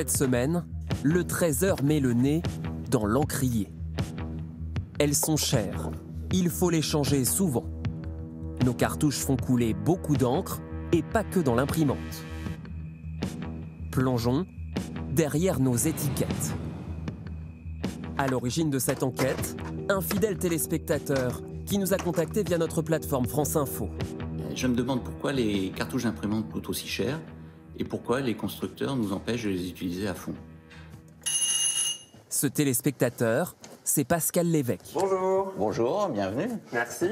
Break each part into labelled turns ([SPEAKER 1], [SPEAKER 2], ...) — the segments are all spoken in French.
[SPEAKER 1] Cette semaine, le Trésor met le nez dans l'encrier. Elles sont chères, il faut les changer souvent. Nos cartouches font couler beaucoup d'encre et pas que dans l'imprimante. Plongeons derrière nos étiquettes. À l'origine de cette enquête, un fidèle téléspectateur qui nous a contactés via notre plateforme France Info.
[SPEAKER 2] Je me demande pourquoi les cartouches d'imprimante coûtent aussi cher et pourquoi les constructeurs nous empêchent de les utiliser à fond.
[SPEAKER 1] Ce téléspectateur, c'est Pascal Lévesque.
[SPEAKER 3] Bonjour.
[SPEAKER 2] Bonjour, bienvenue.
[SPEAKER 3] Merci.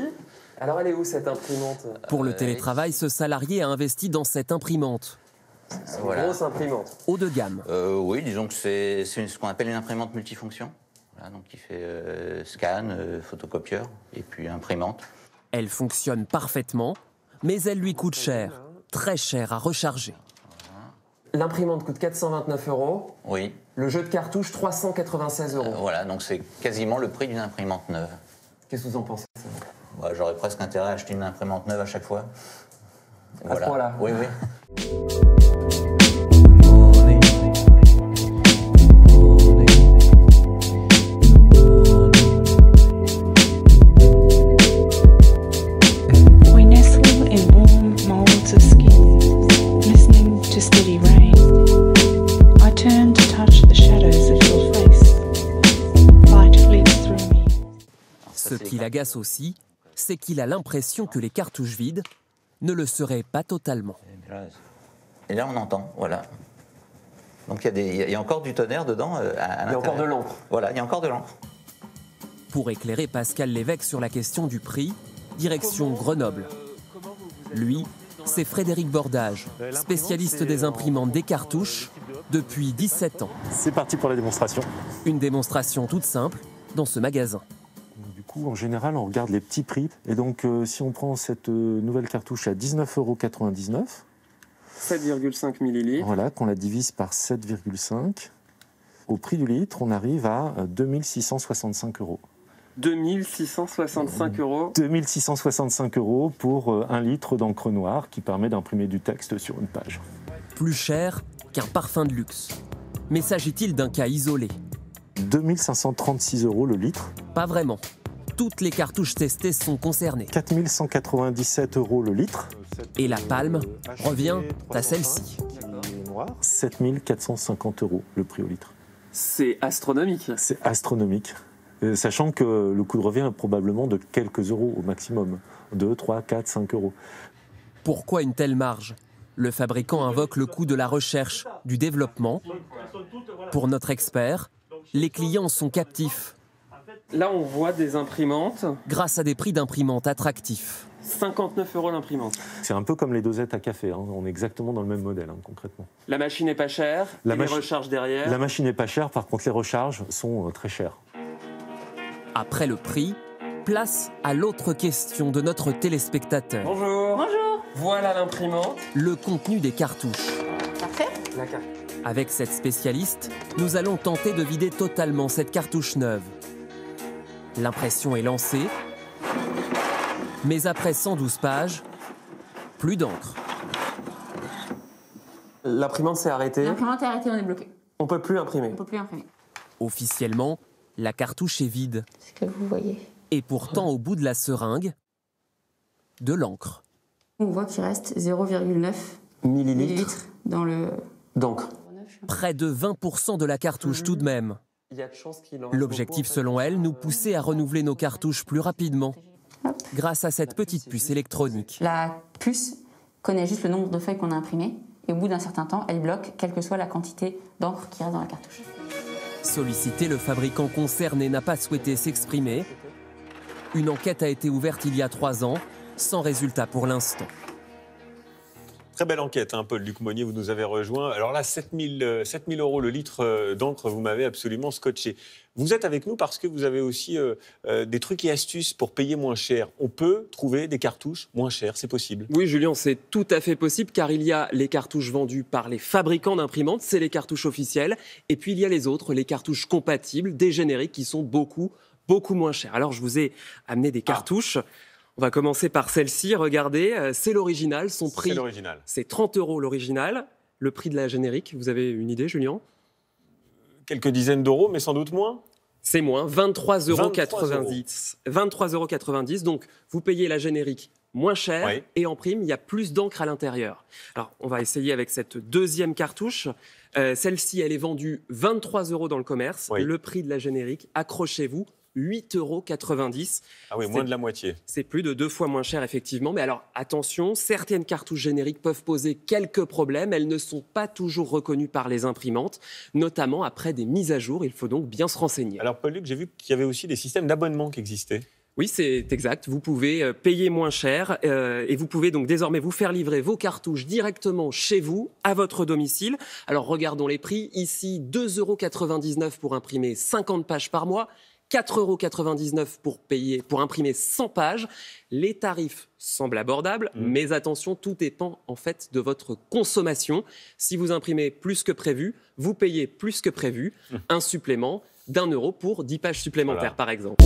[SPEAKER 3] Alors elle est où cette imprimante?
[SPEAKER 1] Pour le télétravail, ce salarié a investi dans cette imprimante.
[SPEAKER 3] C'est une grosse imprimante.
[SPEAKER 1] Haut de gamme.
[SPEAKER 2] Oui, disons que c'est ce qu'on appelle une imprimante multifonction. Voilà, donc qui fait scan, photocopieur et puis imprimante.
[SPEAKER 1] Elle fonctionne parfaitement, mais elle lui coûte cher, très cher à recharger.
[SPEAKER 3] L'imprimante coûte 429 €.
[SPEAKER 2] Oui.
[SPEAKER 3] Le jeu de cartouches, 396 €.
[SPEAKER 2] Voilà, donc c'est quasiment le prix d'une imprimante neuve.
[SPEAKER 3] Qu'est-ce que vous en pensez?
[SPEAKER 2] Bah, j'aurais presque intérêt à acheter une imprimante neuve à chaque fois.
[SPEAKER 3] À ce point-là.
[SPEAKER 2] Oui, oui.
[SPEAKER 4] We nestle in warm molds of skin, listening to steady rain. I turn to touch the shadows of your face. Light fleets through me.
[SPEAKER 1] Ce qui l'agace aussi, c'est qu'il a l'impression que les cartouches vides ne le seraient pas totalement.
[SPEAKER 2] Et là, on entend, voilà. Donc il y a encore du tonnerre dedans.
[SPEAKER 3] Il y a encore de l'encre.
[SPEAKER 2] Voilà, il y a encore de l'encre.
[SPEAKER 1] Pour éclairer Pascal Lévesque sur la question du prix, direction Grenoble. Lui, c'est Frédéric Bordage, spécialiste des imprimantes des cartouches depuis 17 ans.
[SPEAKER 5] C'est parti pour la démonstration.
[SPEAKER 1] Une démonstration toute simple dans ce magasin.
[SPEAKER 5] Du coup, en général, on regarde les petits prix. Et donc, si on prend cette nouvelle cartouche à 19,99 €,
[SPEAKER 3] 7,5 millilitres.
[SPEAKER 5] voilà, qu'on la divise par 7,5, au prix du litre, on arrive à 2665 €.
[SPEAKER 3] 2665 €.
[SPEAKER 5] 2665 € pour 1 litre d'encre noire qui permet d'imprimer du texte sur une page.
[SPEAKER 1] Plus cher qu'un parfum de luxe. Mais s'agit-il d'un cas isolé?
[SPEAKER 5] 2536 € le litre.
[SPEAKER 1] Pas vraiment. Toutes les cartouches testées sont concernées.
[SPEAKER 5] 4197 € le litre.
[SPEAKER 1] Et la palme revient à celle-ci.
[SPEAKER 5] 7450 € le prix au litre.
[SPEAKER 3] C'est astronomique.
[SPEAKER 5] C'est astronomique. Sachant que le coût de revient est probablement de quelques euros au maximum. 2, 3, 4, 5 €.
[SPEAKER 1] Pourquoi une telle marge? Le fabricant invoque le coût de la recherche, du développement. Pour notre expert, les clients sont captifs.
[SPEAKER 3] Là, on voit des imprimantes.
[SPEAKER 1] Grâce à des prix d'imprimantes attractifs.
[SPEAKER 3] 59 € l'imprimante.
[SPEAKER 5] C'est un peu comme les dosettes à café. Hein. On est exactement dans le même modèle, hein, concrètement.
[SPEAKER 3] La machine n'est pas chère.
[SPEAKER 5] La
[SPEAKER 3] et les recharges derrière.
[SPEAKER 5] La machine n'est pas chère, par contre, les recharges sont très chères.
[SPEAKER 1] Après le prix, place à l'autre question de notre téléspectateur.
[SPEAKER 3] Bonjour.
[SPEAKER 6] Bonjour.
[SPEAKER 3] Voilà l'imprimante.
[SPEAKER 1] Le contenu des cartouches.
[SPEAKER 6] Parfait.
[SPEAKER 3] La carte.
[SPEAKER 1] Avec cette spécialiste, nous allons tenter de vider totalement cette cartouche neuve. L'impression est lancée, mais après 112 pages, plus d'encre.
[SPEAKER 3] L'imprimante s'est arrêtée.
[SPEAKER 6] L'imprimante est arrêtée, on est bloqué.
[SPEAKER 3] On peut plus imprimer.
[SPEAKER 6] On peut plus imprimer.
[SPEAKER 1] Officiellement, la cartouche est vide.
[SPEAKER 6] Ce que vous voyez.
[SPEAKER 1] Et pourtant, au bout de la seringue, de l'encre.
[SPEAKER 6] On voit qu'il reste 0,9
[SPEAKER 3] Millilitres
[SPEAKER 6] millilitres dans le...
[SPEAKER 3] d'encre.
[SPEAKER 1] Près de 20% de la cartouche tout de même.
[SPEAKER 3] Il y a de chances qu'il en...
[SPEAKER 1] L'objectif, selon elle, nous pousser à renouveler nos cartouches plus rapidement,
[SPEAKER 6] Hop.
[SPEAKER 1] grâce à cette petite puce électronique.
[SPEAKER 6] La puce connaît juste le nombre de feuilles qu'on a imprimées et au bout d'un certain temps, elle bloque quelle que soit la quantité d'encre qui reste dans la cartouche.
[SPEAKER 1] Sollicité, le fabricant concerné n'a pas souhaité s'exprimer. Une enquête a été ouverte il y a 3 ans, sans résultat pour l'instant.
[SPEAKER 7] Très belle enquête, hein, Paul-Luc Monnier, vous nous avez rejoint. Alors là, 7 000 € le litre d'encre, vous m'avez absolument scotché. Vous êtes avec nous parce que vous avez aussi des trucs et astuces pour payer moins cher. On peut trouver des cartouches moins chères, c'est possible.
[SPEAKER 3] Oui, Julien, c'est tout à fait possible car il y a les cartouches vendues par les fabricants d'imprimantes, c'est les cartouches officielles. Et puis il y a les autres, les cartouches compatibles, des génériques qui sont beaucoup moins chères. Alors je vous ai amené des cartouches. On va commencer par celle-ci, regardez, c'est l'original, son prix.
[SPEAKER 7] C'est l'original.
[SPEAKER 3] C'est 30 € l'original. Le prix de la générique, vous avez une idée, Julien?
[SPEAKER 7] quelques dizaines d'euros, mais sans doute moins.
[SPEAKER 3] C'est moins, 23,90 €. 23,90 €. Donc, vous payez la générique moins cher
[SPEAKER 7] Oui.
[SPEAKER 3] et en prime, il y a plus d'encre à l'intérieur. Alors, on va essayer avec cette deuxième cartouche. Celle-ci, elle est vendue 23 € dans le commerce.
[SPEAKER 7] Oui.
[SPEAKER 3] Le prix de la générique, accrochez-vous, 8,90 €.
[SPEAKER 7] Ah oui, moins de la moitié.
[SPEAKER 3] C'est plus de 2 fois moins cher, effectivement. Mais alors, attention, certaines cartouches génériques peuvent poser quelques problèmes. Elles ne sont pas toujours reconnues par les imprimantes, notamment après des mises à jour. Il faut donc bien se renseigner.
[SPEAKER 7] Alors, Paul-Luc, j'ai vu qu'il y avait aussi des systèmes d'abonnement qui existaient.
[SPEAKER 3] Oui, c'est exact. Vous pouvez payer moins cher et vous pouvez donc désormais vous faire livrer vos cartouches directement chez vous, à votre domicile. Alors, regardons les prix. Ici, 2,99 € pour imprimer 50 pages par mois. 4,99 € pour imprimer 100 pages. Les tarifs semblent abordables, mais attention, tout dépend en fait de votre consommation. Si vous imprimez plus que prévu, vous payez plus que prévu. Un supplément d'1 € pour 10 pages supplémentaires,
[SPEAKER 7] Voilà.
[SPEAKER 3] par exemple.